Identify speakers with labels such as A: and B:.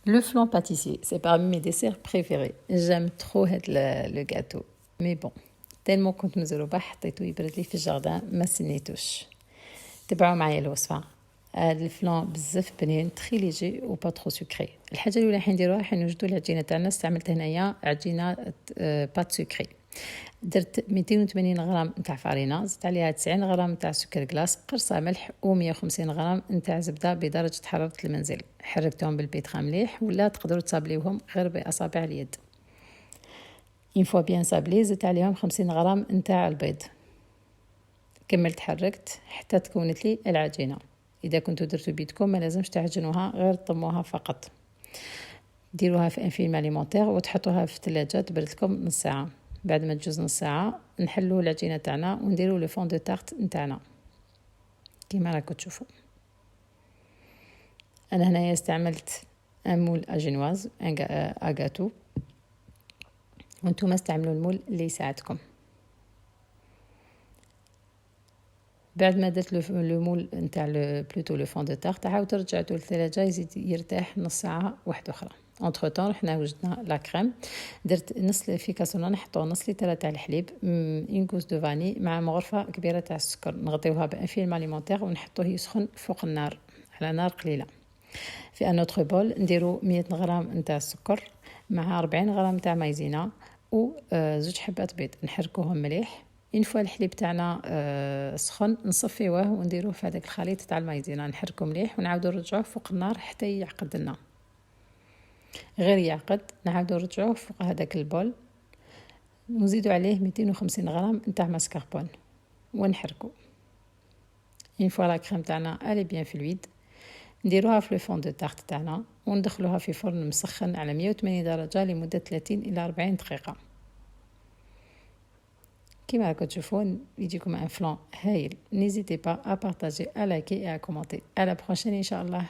A: Le flan pâtissier, c'est parmi mes desserts préférés. J'aime trop le gâteau. Mais bon, tellement كنت مزروبة حطيته يبرد لي في الجردان ما سنيتوش. تبعوا معايا الوصفة. هاد الفلان بزاف بنين تري ليجي و با ترو سكري. الحاجة الأولى حنديروها حنوجدو العجينة تاعنا. استعملت هنايا عجينة بات سكري. درت 280 غرام نتاع فارينة، زدت عليها 90 غرام نتاع سكر كلاص، قرصة ملح و150 غرام نتاع زبدة بدرجة حرارة المنزل. حركتهم بالبيتخا مليح ولا تقدروا تصابليوهم غير بأصابع اليد. اون فوا بيان صابلي زدت عليهم 50 غرام نتاع البيض. كملت حركت حتى تكونت لي العجينة. اذا كنتوا درتوا بيدكم ما لازمش تعجنوها، غير طموها فقط. ديروها في ان فيلم اليمونتير وتحطوها في الثلاجة تبرد لكم نص ساعة. بعد ما تجوز نص ساعة نحلو العجينة تاعنا ونديرو لو فون دو تارت نتاعنا كيما راكم تشوفوا. انا هنايا استعملت ان مول اجينواز اغاتو، وانتم استعملوا المول اللي يساعدكم. بعد ما درت لو مول نتاع بلوتو لو فون دو تارت عاود رجعته للثلاجة يزيد يرتاح نص ساعة واحدة اخرى. اونتر طون حنا وجدنا لا كريم. درت نص في كاسرونه نحطو نص لتر تاع الحليب، اون كوس دو فاني مع مغرفه كبيره تاع السكر. نغطيوها بان فيلم اليمونتير ونحطوه يسخن فوق النار على نار قليله. في ان اوتر بول نديرو 100 غرام نتاع السكر مع 40 غرام تاع مايزينا و زوج حبات بيض. نحركوهم مليح. اون فوا الحليب تاعنا سخن نصفيوه ونديروه في هذاك الخليط تاع المايزينا، نحركو مليح ونعاودو نرجعوه فوق النار حتى يعقد لنا. غير يعقد نعاودو نرجعوه فوق هذاك البول ونزيدو عليه 250 غرام نتاع ماسكاربون ونحركو. اون فوا لا كريم تاعنا الي بيان فلويد نديروها في لو فون دو تارت تاعنا وندخلوها في فرن مسخن على 180 درجة لمدة 30 إلى 40 دقيقة. كيما راكم تشوفون يجيكم ان فلان هايل. نيزيتي با ا بارطاجي ا لايكي ا كومونتي. à la prochaine ان شاء الله.